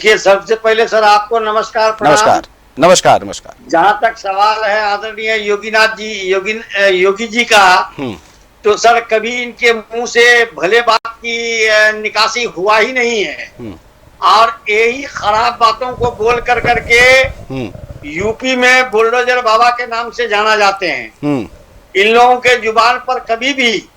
देखिए, सबसे पहले सर आपको नमस्कार, प्रणाम। नमस्कार नमस्कार नमस्कार। जहाँ तक सवाल है आदरणीय योगीनाथ जी, योगी जी का, तो सर कभी इनके मुंह से भले बात की निकासी हुआ ही नहीं है, और यही खराब बातों को बोल कर करके यूपी में बुलडोजर बाबा के नाम से जाना जाते हैं। इन लोगों के जुबान पर कभी भी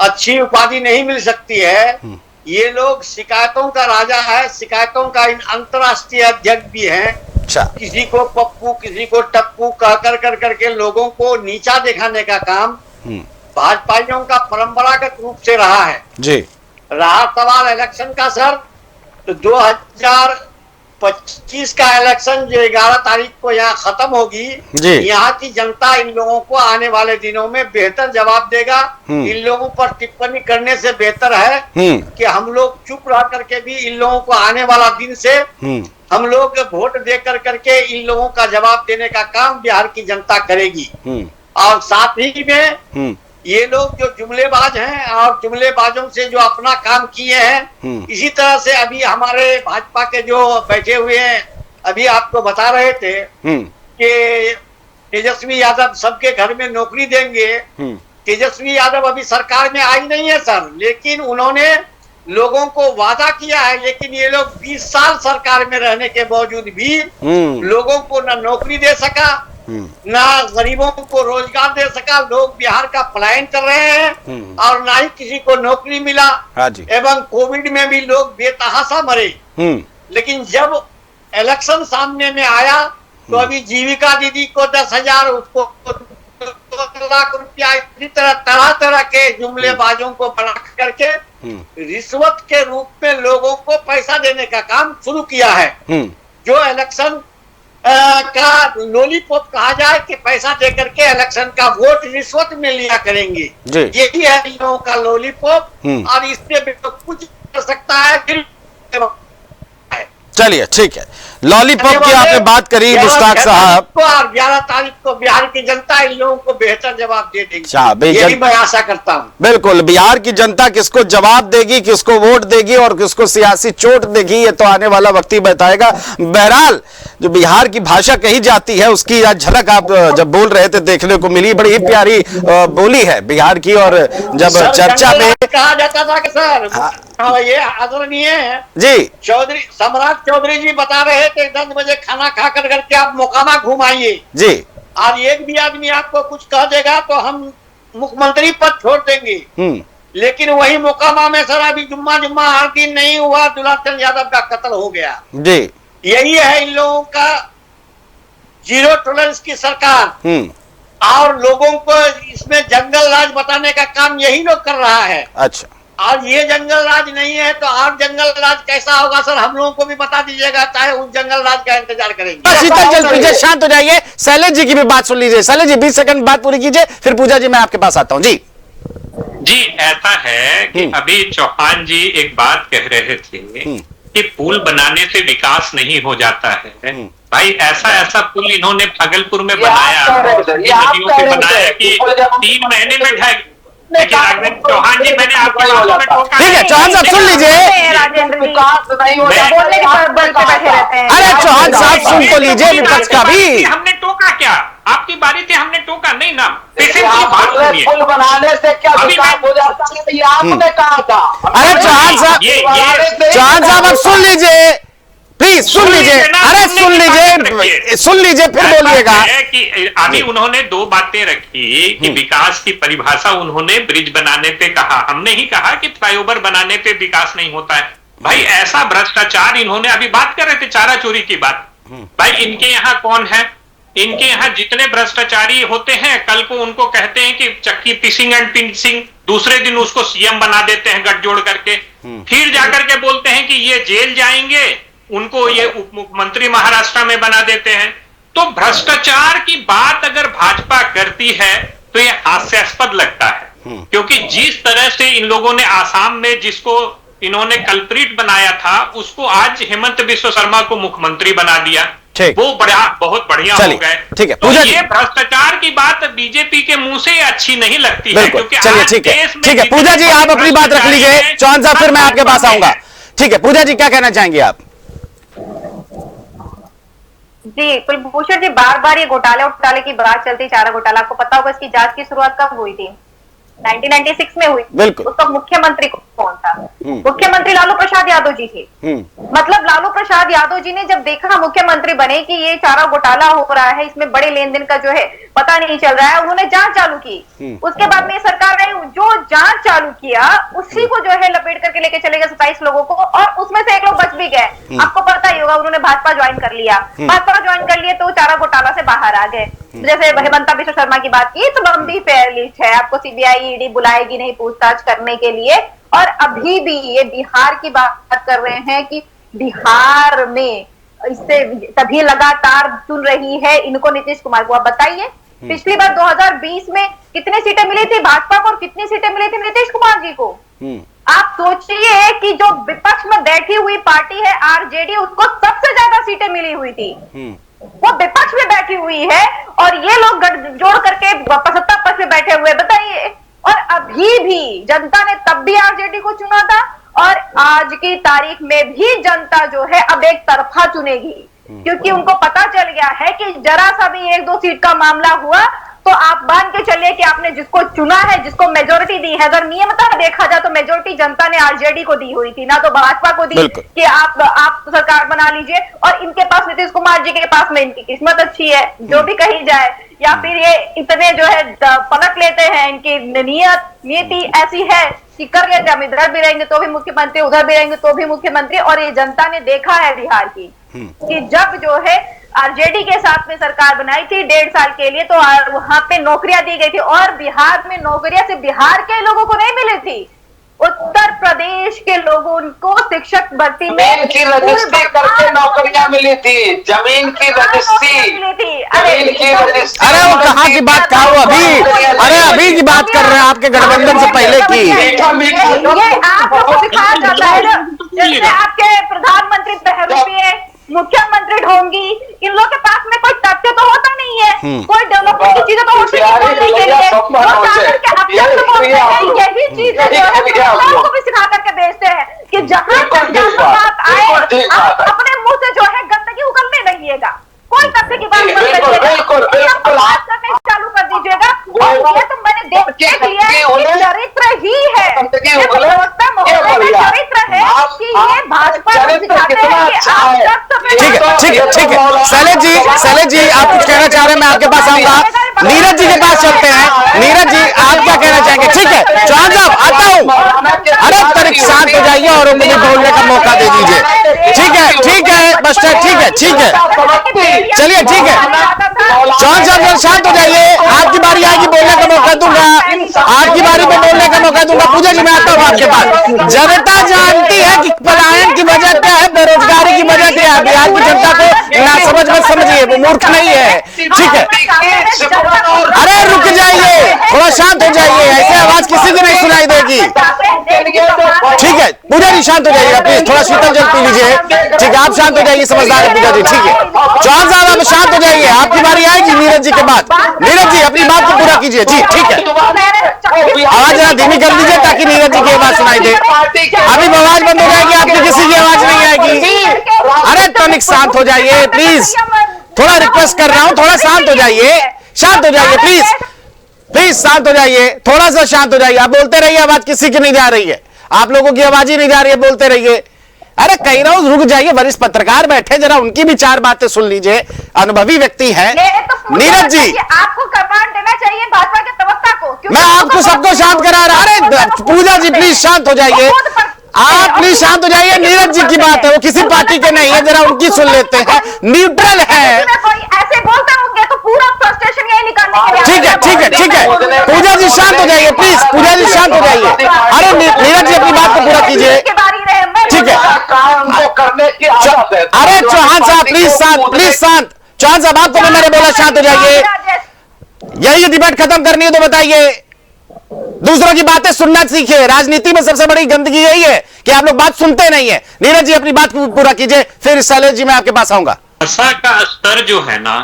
अच्छी उपाधि नहीं मिल सकती है। ये लोग शिकायतों का राजा है, शिकायतों का इन अंतर्राष्ट्रीय अध्यक्ष भी हैं। किसी को पप्पू, किसी को टप्पू कह कर करके लोगों को नीचा दिखाने का काम भाजपाइयों का परंपरागत रूप से रहा है जी। रहा सवाल इलेक्शन का सर, तो 2025 का इलेक्शन जो 11 तारीख को यहाँ खत्म होगी, यहाँ की जनता इन लोगों को आने वाले दिनों में बेहतर जवाब देगा। इन लोगों पर टिप्पणी करने से बेहतर है कि हम लोग चुप रह करके भी इन लोगों को आने वाला दिन से हम लोग वोट दे कर करके इन लोगों का जवाब देने का काम बिहार की जनता करेगी। और साथ ही में ये लोग जो जुमलेबाज हैं और जुमलेबाजों से जो अपना काम किए हैं, इसी तरह से अभी हमारे भाजपा के जो बैठे हुए हैं, अभी आपको बता रहे थे कि तेजस्वी यादव सबके घर में नौकरी देंगे। तेजस्वी यादव अभी सरकार में आई नहीं है सर, लेकिन उन्होंने लोगों को वादा किया है। लेकिन ये लोग 20 साल सरकार में रहने के बावजूद भी लोगों को न नौकरी दे सका, ना गरीबों को रोजगार दे सका। लोग बिहार का पलायन कर रहे हैं और ना ही किसी को नौकरी मिला। एवं कोविड में भी लोग बेतहाशा मरे। लेकिन जब इलेक्शन सामने में आया तो अभी जीविका दीदी को 10,000, उसको 2 लाख रुपया, इसी तरह तरह तरह के जुमलेबाजों को बना करके रिश्वत के रूप में लोगों को पैसा देने का काम शुरू किया है। जो इलेक्शन का लॉलीपॉप कहा जाए कि पैसा दे करके इलेक्शन का वोट रिश्वत में लिया करेंगे, यही है इन लोगों का लॉलीपॉप। और इससे कुछ कर सकता है। चलिए ठीक है, लॉलीपॉप की आपने बात करी मुश्ताक साहब, और 11 तारीख को बिहार की जनता इन लोगों को बेहतर जवाब दे देगी, यही मैं आशा करता हूँ। बिल्कुल, बिहार की जनता किसको जवाब देगी, किसको वोट देगी और किसको सियासी चोट देगी, ये तो आने वाला वक्त ही बताएगा। बहरहाल जो बिहार की भाषा कही जाती है उसकी झलक आप जब बोल रहे थे देखने को मिली। बड़ी ही प्यारी बोली है बिहार की। और जब चर्चा में कहा जाता था कि सर ये आदरणीय जी चौधरी सम्राट चौधरी जी बता रहे थे 10 बजे खाना खा कर करके आप मोकामा घुमाइए जी। और एक भी आदमी आपको कुछ कह देगा तो हम मुख्यमंत्री पद छोड़ देंगे। लेकिन वही मोकामा में सर अभी जुम्मा हर दिन नहीं हुआ, दुलाचंद यादव का कत्ल हो गया जी। यही है इन लोगों का जीरो टॉलरेंस की सरकार। और लोगों को इसमें जंगल राज बताने का काम यही लोग कर रहा है। अच्छा, और ये जंगल राज नहीं है तो और जंगल राज कैसा होगा सर, हम लोगों को भी बता दीजिएगा, चाहे उस जंगल राज का इंतजार करेंगे। शीतल जल पीजिए, शांत हो जाइए। शैलेश जी की भी बात सुन लीजिए। शैलेश जी 20 सेकंड बात पूरी कीजिए, फिर पूजा जी मैं आपके पास आता हूँ जी। जी ऐसा है कि अभी चौहान जी एक बात कह रहे थे कि पुल बनाने से विकास नहीं हो जाता है। भाई ऐसा पुल इन्होंने भागलपुर में बनाया, नदियों पे बनाया कि 3 महीने में ढह। लेकिन चौहान जी मैंने आपकी बातों में टोका। ठीक है चौहान साहब सुन लीजिए। अरे चौहान साहब सुन तो लीजिए विपक्ष का भी। हमने टोका क्या? आपकी बारी थी, हमने टोका नहीं ना। पुल बनाने से क्या विकास हो जाता है, ये आपने कहा था। अरे चौहान साहब अब सुन लीजिए प्लीज, सुन लीजिए। अरे सुन लीजिए फिर बोलिएगा। कि अभी उन्होंने 2 बातें रखी कि विकास की परिभाषा उन्होंने ब्रिज बनाने पे कहा, हमने ही कहा कि फ्लाईओवर बनाने पे विकास नहीं होता है। भाई ऐसा भ्रष्टाचार इन्होंने अभी बात कर रहे थे चारा चोरी की बात। भाई इनके यहाँ कौन है? इनके यहाँ जितने भ्रष्टाचारी होते हैं कल को उनको कहते हैं कि चक्की पिसिंग एंड पिंचिंग, दूसरे दिन उसको सीएम बना देते हैं गठजोड़ करके, फिर जाकर के बोलते हैं कि ये जेल जाएंगे, उनको ये उप मुख्यमंत्री महाराष्ट्र में बना देते हैं। तो भ्रष्टाचार की बात अगर भाजपा करती है तो ये हास्यास्पद लगता है, क्योंकि जिस तरह से इन लोगों ने आसाम में जिसको इन्होंने कल्प्रिट बनाया था उसको आज हेमंत बिश्व शर्मा को मुख्यमंत्री बना दिया, वो बहुत बढ़िया हो गए। ठीक है, तो ये भ्रष्टाचार की बात बीजेपी के मुंह से अच्छी नहीं लगती है, क्योंकि आज देश में। ठीक है पूजा जी आप अपनी बात रख लीजिए। चौहान साहब फिर मैं आपके पास आऊंगा। ठीक है पूजा जी क्या कहना चाहेंगे आप? जी कुलभूषण जी, बार बार ये घोटाले की बात चलती, चारा घोटाला। आपको पता होगा इसकी जांच की शुरुआत कब हुई थी? 1996 में हुई। बिल्कुल। उसका मुख्यमंत्री कौन था? मुख्यमंत्री लालू प्रसाद यादव जी थे। मतलब लालू प्रसाद यादव जी ने जब देखा मुख्यमंत्री बने कि ये चारा घोटाला हो रहा है, इसमें बड़े लेन देन का जो है पता नहीं चल रहा है, उन्होंने जांच चालू की। उसके बाद में सरकार ने जो जांच चालू किया उसी को जो है लपेट करके लेके चले गए 27 लोगों को, और उसमें से एक लोग बच भी गए। आपको पता ही होगा, उन्होंने भाजपा ज्वाइन कर लिया। भाजपा ज्वाइन कर लिए तो चारा घोटाला से बाहर आ गए। जैसे हेमंता बिश्व शर्मा की बात की तो लंबी फेयरलिस्ट है, आपको सीबीआई ईडी बुलाएगी नहीं पूछताछ करने के लिए। और अभी भी ये बिहार की बात कर रहे हैं कि बिहार में इससे तभी लगातार चुन रही है इनको नीतीश कुमार को। आप बताइए पिछली बार 2020 में कितनी सीटें मिली थी भाजपा को और कितनी सीटें मिली थी नीतीश कुमार जी को? आप सोचिए कि जो विपक्ष में बैठी हुई पार्टी है आरजेडी, उसको सबसे ज्यादा सीटें मिली हुई थी। वो विपक्ष में बैठी हुई है और ये लोग जोड़ करके सत्ता पक्ष में बैठे हुए। बताइए, और अभी भी जनता ने तब भी आरजेडी को चुना था और आज की तारीख में भी जनता जो है अब एक तरफा चुनेगी, क्योंकि उनको पता चल गया है कि जरा सा भी 1-2 सीट का मामला हुआ तो आप मान के चलिए कि आपने जिसको चुना है, जिसको मेजोरिटी दी है, अगर नियमतः देखा जाए तो मेजोरिटी जनता ने आरजेडी को दी हुई थी, ना तो भाजपा को दी कि आप सरकार बना लीजिए। और इनके पास, नीतीश कुमार जी के पास में इनकी किस्मत अच्छी है, जो भी कही जाए, या फिर ये इतने जो है पलट लेते हैं, इनकी नीति ऐसी है कि कर लेते, हम इधर भी रहेंगे तो भी मुख्यमंत्री, उधर भी रहेंगे तो भी मुख्यमंत्री। और ये जनता ने देखा है बिहार की कि जब जो है आरजेडी के साथ में सरकार बनाई थी 1.5 साल के लिए, तो वहां पे नौकरियां दी गई थी, और बिहार में नौकरियां सिर्फ बिहार के लोगों को नहीं मिली थी, उत्तर प्रदेश के लोगों को शिक्षक भर्ती में की रजिस्ट्री करके नौकरियां मिली थी, जमीन की रजिस्ट्री मिली थी। अरे वो कहाँ की बात कहा हुआ अभी? अरे अभी की बात कर रहे हैं, आपके गठबंधन से पहले की। ये आप लोगों को सिखाया जाता है ना, जैसे आपके प्रधानमंत्री बहरूपी, मुख्यमंत्री ढोंगी, इन लोगों के पास में कोई तथ्य तो होता नहीं है, कोई डेवलपमेंट की चीजें तो होती नहीं बोलने के लिए, यही चीजें जो है लोगों को भी सिखा करके भेजते हैं कि जहां बात आए आप अपने मुंह से जो है गंदगी उगलने लगिएगा, कोई तथ्य की बात मत करिएगा, बात करने चालू कर दीजिएगा। और ये तो मैंने देख लिया कि चरित्र ही है, चरित्र है कि ये भाजपा ठीक है। शैलेश जी आप कुछ कहना चाह रहे हैं, मैं आपके पास आऊंगा। नीरज जी के पास चलते हैं। नीरज जी आप क्या कहना चाहेंगे? ठीक है चौहान साहब आता हूँ। अरे तनिक शांत हो जाइए और मुझे बोलने का मौका दे दीजिए। ठीक है बस ठीक है चलिए ठीक है। चौहान साहब शांत हो जाइए, आपकी बारी आएगी, बोलने का मौका दूंगा, आपकी बारी पे बोलने का मौका दूंगा। पूजा जी मैं आता हूँ आपके पास। जनता जानती है कि पलायन की वजह क्या है, बेरोजगारी की वजह क्या है। बिहार की जनता को ना समझ मत समझिए, वो मूर्ख नहीं है। ठीक है, अरे रुक जाइए, थोड़ा शांत हो जाइए, ऐसे आवाज किसी की नहीं सुनाई देगी। ठीक है पूजा जी शांत हो जाइएगा प्लीज, थोड़ा शीतल जल पी लीजिए। ठीक है आप शांत हो जाइए, समझदार है पूजा जी। ठीक है चौहान साहब आप शांत हो जाइए, आपकी बारी आएगी नीरज जी के बाद। नीरज जी अपनी बात को पूरा कीजिए। जी ठीक है, आवाज जरा धीमी कर दीजिए ताकि नीरज जी की आवाज सुनाई दे। अभी आवाज बंद हो जाएगी, आपकी किसी की आवाज नहीं आएगी। अरे तनिक शांत हो जाइए प्लीज, थोड़ा रिक्वेस्ट कर रहा हूं, थोड़ा शांत हो जाइए, शांत हो जाइए प्लीज शांत हो जाइए, थोड़ा सा शांत हो जाइए। आप बोलते रहिए, आवाज किसी की नहीं जा रही है, आप लोगों की आवाज ही नहीं जा रही है, बोलते रहिए। अरे कह रहा हूं रुक जाइए, वरिष्ठ पत्रकार बैठे, जरा उनकी भी 4 बातें सुन लीजिए, अनुभवी व्यक्ति हैं। नीरज जी आपको कमांड देना चाहिए भाजपा के प्रवक्ता को। मैं आपको सबको शांत करा रहा। अरे पूजा जी प्लीज शांत हो जाइए, आप प्लीज शांत हो जाइए। नीरज जी की बात है, वो किसी पार्टी के नहीं है, जरा उनकी सुन लेते हैं, न्यूट्रल है। ऐसे बोलते होंगे तो पूरा फ्रस्ट्रेशन यही निकालने के लिए। ठीक है पूजा जी शांत हो जाइए प्लीज, पूजा जी शांत हो जाइए। अरे नीरज जी अपनी बात को पूरा कीजिए। ठीक है अरे चौहान साहब प्लीज शांत। चौहान साहब आपको मैंने बोला शांत हो जाइए, यही डिबेट खत्म करनी है तो बताइए। दूसरों की बातें सुनना सीखिए, राजनीति में सबसे बड़ी गंदगी यही है कि आप लोग बात सुनते नहीं है। नीरज जी अपनी बात पूरा कीजिए, फिर शैलेश जी मैं आपके पास आऊंगा। भाषा का स्तर जो है ना,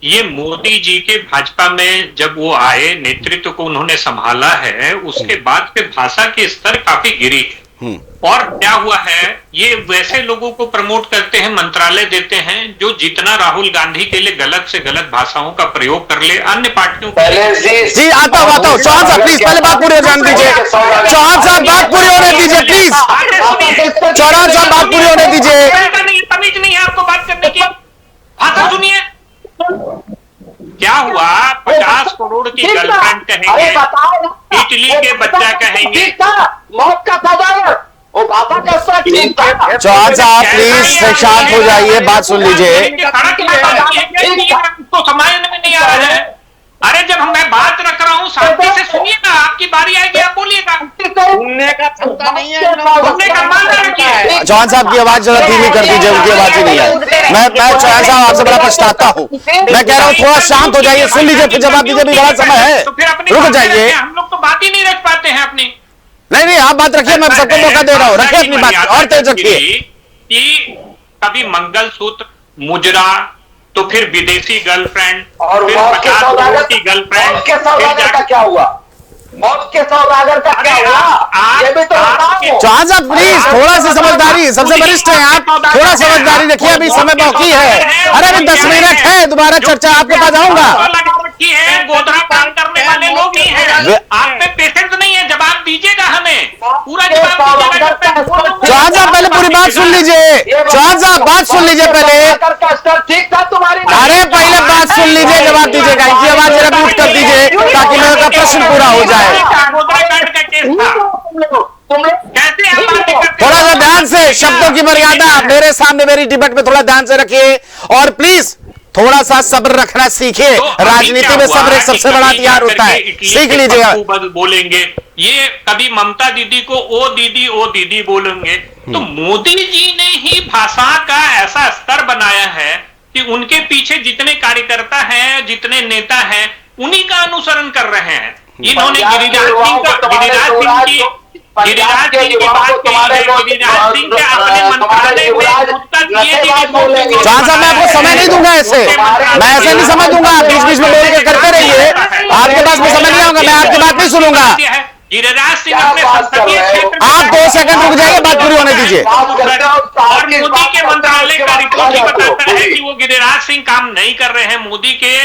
ये मोदी जी के भाजपा में जब वो आए, नेतृत्व को उन्होंने संभाला है, उसके बाद के भाषा के स्तर काफी गिरी है। और क्या हुआ है, ये वैसे लोगों को प्रमोट करते हैं, मंत्रालय देते हैं जो जितना राहुल गांधी के लिए गलत से गलत भाषाओं का प्रयोग कर ले, अन्य पार्टियों जी आता हूं चौहान साहब प्लीज पहले बात पूरी हो जाने दीजिए। चौहान साहब बात पूरी होने दीजिए प्लीज। चौहान साहब बात पूरी होने दीजिए। तमीज नहीं है आपको बात करने की, भाषा सुनिए। क्या हुआ, 50 करोड़ की गर्लफ्रेंड कहेंगे, इटली के बच्चा कहेंगे, मौत का सजा। चौहान साहब प्लीज शांत हो जाइए, बात सुन लीजिए। तो समझ में नहीं आ रहा है। अरे जब मैं बात रख रहा हूँ शांति से सुनिए ना, आपकी बारी आएगी आप बोलिएगा। सुनने का क्षमता नहीं है, सुनने का मान रखिए। चौहान साहब की आवाज जरा धीमी कर दीजिए, उनकी आवाज ही नहीं है। मैं चौहान साहब आपसे बड़ा पछताता हूँ, मैं कह रहा हूँ थोड़ा शांत हो जाइए, सुन लीजिए फिर जवाब दीजिए, भी बड़ा समय है, रुक जाइए। हम लोग तो बात ही नहीं रख पाते हैं अपनी। नहीं आप बात रखिए, मैं सबको मौका दे रहा हूँ, रखिए अपनी बात और तेज रखिए। कि कभी मंगलसूत्र, मुजरा, तो फिर विदेशी गर्लफ्रेंड, और फिर 50 करोड़ की गर्लफ्रेंड, के सौदागर का क्या हुआ? मौत के सौदागर का क्या हुआ? ये भी तो बताओ। चौहान साहब प्लीज थोड़ा सी समझदारी, सबसे वरिष्ठ हैं आप, थोड़ा समझदारी रखिए, अभी समय बाकी है। अरे अभी 10 मिनट है, दोबारा चर्चा आपके पास आऊंगा। गोधरा काम करने वाले लोग नहीं है, आप में पेशेंस नहीं है, जवाब दीजिएगा हमें, पूरा जवाब दीजिएगा। चौहान साहब पहले पूरी बात सुन लीजिए, चौहान साहब बात सुन लीजिए पहले। ठीक था तुम्हारी। अरे पहले बात सुन लीजिए, जवाब दीजिएगा, इनकी आवाज जरा म्यूट कर दीजिए ताकि मेरा प्रश्न पूरा हो जाए। थोड़ा सा ध्यान से, शब्दों की मर्यादा मेरे सामने मेरी डिबेट में थोड़ा ध्यान से रखिए, और प्लीज थोड़ा सा सब्र रखना सीखिए। राजनीति में सब्र एक सबसे बड़ा हथियार होता है, सीख लीजिएगा। बोलेंगे ये, कभी ममता दीदी को ओ दीदी बोलेंगे, तो मोदी जी ने ही भाषा का ऐसा स्तर बनाया है कि उनके पीछे जितने कार्यकर्ता हैं, जितने नेता हैं, उन्हीं का अनुसरण कर रहे हैं। इन्होंने गिरिराज सिंह की बात कही है, गिरिराज सिंह के अपने मंत्रालय में चौहान साहब मैं आपको समय नहीं दूंगा, ऐसे मैं ऐसे नहीं समझ दूंगा, बीच बीच में बोल के करते रहिए, आपके पास मैं समझ नहीं आऊंगा, मैं आपकी बात नहीं सुनूंगा। गिरिराज सिंह अपने संसदीय क्षेत्र, आप 2 सेकंड रुक जाइए, बात पूरी होने दीजिए। और मोदी के मंत्रालय का रिपोर्ट बताता है कि वो गिरिराज सिंह काम नहीं कर रहे हैं। मोदी के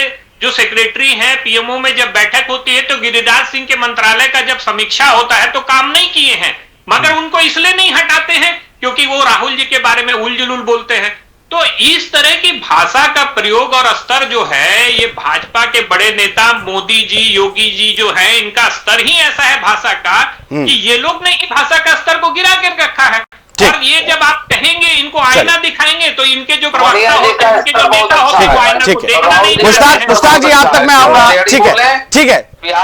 जो सेक्रेटरी हैं, पीएमओ में जब बैठक होती है तो गिरिराज सिंह के मंत्रालय का जब समीक्षा होता है तो काम नहीं किए हैं, मगर उनको इसलिए नहीं हटाते हैं क्योंकि वो राहुल जी के बारे में उलझुल बोलते हैं। तो इस तरह की भाषा का प्रयोग और स्तर जो है, ये भाजपा के बड़े नेता मोदी जी, योगी जी जो है, इनका स्तर ही ऐसा है भाषा का कि ये लोग ने इस भाषा का स्तर को गिरा कर रखा है। और ये जब आप कहेंगे, इनको आईना दिखाएंगे, तो इनके जो प्रवक्ता होते हैं, इनके जो नेता होते हैं, वो आईना को देखना नहीं। मुश्ताक जी आप तक मैं आऊंगा, ठीक है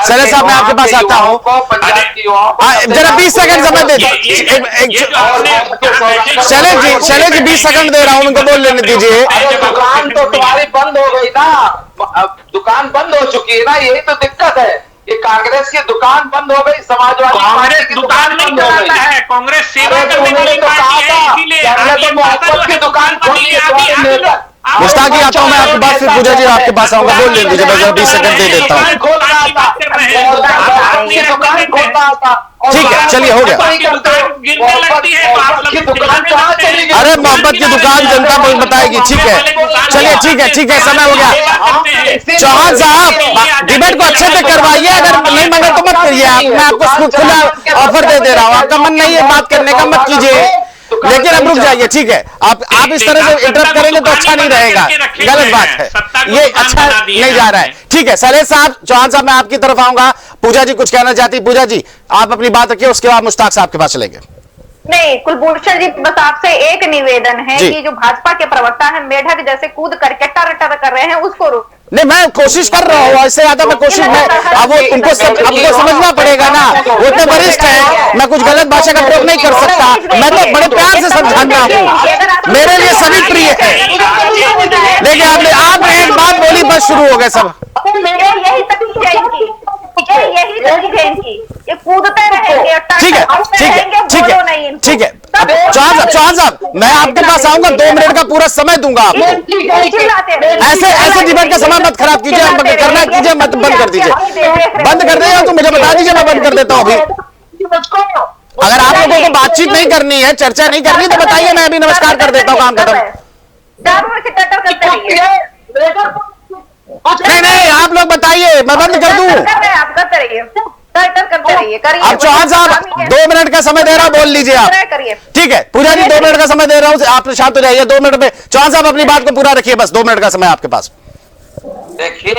शैलेश साहब मैं आपके पास आता हूँ, जरा 20 सेकंड समय दे दीजिए। शैलेश जी 20 सेकंड दे रहा हूँ, उनको बोल लेने दीजिए। दुकान तो तुम्हारी बंद हो गई ना, दुकान बंद हो चुकी है ना, यही तो दिक्कत है। ये कांग्रेस की दुकान बंद हो गई, समाजवादी कांग्रेस की दुकान नहीं चलाता है, कांग्रेस सेवा करने वाली पार्टी है, इसीलिए मोहब्बत की दुकान खोली है। मुश्ताक जी आता हूँ मैं आपके पास, फिर पूजा जी आपके पास आऊंगा, बोल लेने दीजिए, मैं 20 सेकंड दे देता हूँ। ठीक है चलिए हो गया। अरे मोहब्बत की दुकान जनता को बताएगी, ठीक है चलिए ठीक है समय हो गया। चौहान साहब डिबेट को अच्छे से करवाइए, अगर नहीं माने तो मत करिए आप, मैं आपको खुला ऑफर दे रहा हूँ, आपका मन नहीं है बात करने का मत कीजिए, लेकिन अब रुक जाइए, ठीक है। आप इस तरह से इंटरप्ट करेंगे तो अच्छा नहीं रहेगा, गलत बात है, ये अच्छा नहीं जा रहा है। ठीक है शैलेश साहब, चौहान साहब मैं आपकी तरफ आऊंगा, पूजा जी कुछ कहना चाहती, पूजा जी आप अपनी बात रखिए, उसके बाद मुश्ताक साहब के पास चलेंगे। नहीं कुलभूषण जी, बस आपसे एक निवेदन है कि जो भाजपा के प्रवक्ता हैं मेढक जैसे कूद करके टर कर रहे हैं, उसको रोक। नहीं मैं कोशिश कर रहा हूँ, इससे ज्यादा मैं कोशिश में, अब वो उनको समझना पड़ेगा ना, वो इतने वरिष्ठ हैं, मैं कुछ गलत भाषा का प्रयोग नहीं कर सकता, मैं तो बड़े प्यार से समझाना हूँ, मेरे लिए सभी प्रिय है, लेकिन आपने एक बात बोली बस शुरू हो गए सब। यही तकलीफ है इनकी, ये कूदते रहेंगे, ठीक है चौहान साहब मैं आपके पास आऊंगा, 2 मिनट का पूरा समय दूंगा आपको, ऐसे डिबेट का समय मत खराब कीजिए, करना कीजिए मत, बंद कर दीजिए, बंद कर दीजिए तो मुझे बता दीजिए, मैं बंद कर देता हूँ अभी। अगर आप लोगों को बातचीत नहीं करनी है, चर्चा नहीं करनी, तो बताइए, मैं अभी नमस्कार कर देता हूँ, काम खत्म। नहीं, आप लोग बताइए, मैं बंद कर दूं। आप करते रहिए, करिए। अब चौहान साहब 2 मिनट का समय दे रहा हूं, बोल लीजिए आप। ठीक है पूजा जी, 2 मिनट का समय दे रहा हूं, आप शांत हो जाइए 2 मिनट में। चौहान साहब अपनी बात को पूरा रखिए, बस 2 मिनट का समय आपके पास। देखिए,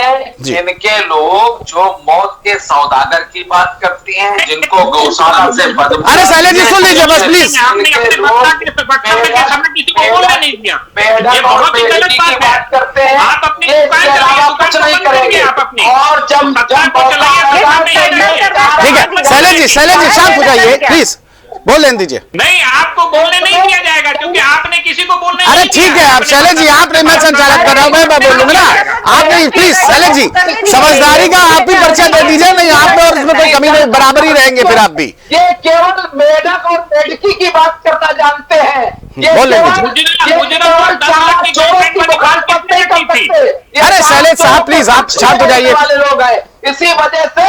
इनके लोग जो मौत के सौदागर की बात करती हैं, जिनको गौशाला से बदबू, अरे शैलेश जी सुन लीजिए बस प्लीज। बात करते हैं, कुछ नहीं करेंगे। और जब ठीक है शैलेश जी शांत हो जाइए प्लीज, बोल लेने दीजिए। नहीं, आपको बोलने नहीं दिया जाएगा क्योंकि आपने किसी को बोलने अरे ठीक है, आप शैलेश जी, आपने, मैं संचालित कर रहा हूं, मैं बोल लूंगा ना। आपने प्लीज शैलेश जी समझदारी का आप भी परिचय दे दीजिए। नहीं, आप में और उसमें कोई कमी नहीं, बराबर ही रहेंगे फिर आप भी। ये केवल मेढक और मेढकी की बात करना जानते हैं। बोल लेने अरे शैलेश साहब प्लीज आप शांत हो जाइए। वाले लोग हैं, इसी वजह से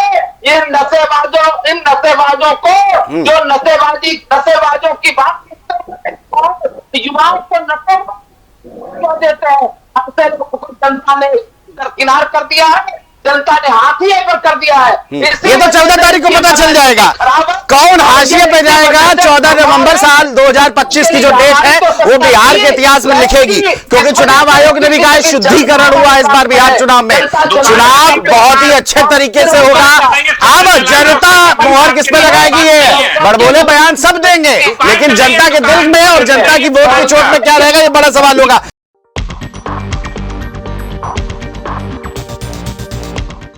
इन नशेबाजों को जो नशेबाजों की बात करते हैं, युवाओं को नशे देते हैं, हमसे लोगों को जनता ने दरकिनार कर दिया है, जनता ने हाथ ही ऊपर कर दिया है। ये तो 14 तारीख को पता चल जाएगा कौन हाशिए पे जाएगा। 14 नवंबर साल 2025 की जो डेट है वो बिहार के इतिहास में लिखेगी, क्योंकि चुनाव आयोग ने भी कहा शुद्धिकरण हुआ इस बार बिहार चुनाव में। चुनाव बहुत ही अच्छे तरीके से होगा। अब जनता मोहर किस पे लगाएगी, ये बड़बोले बयान सब देंगे, लेकिन जनता के दिल में और जनता की वोट की चोट में क्या रहेगा, ये बड़ा सवाल होगा।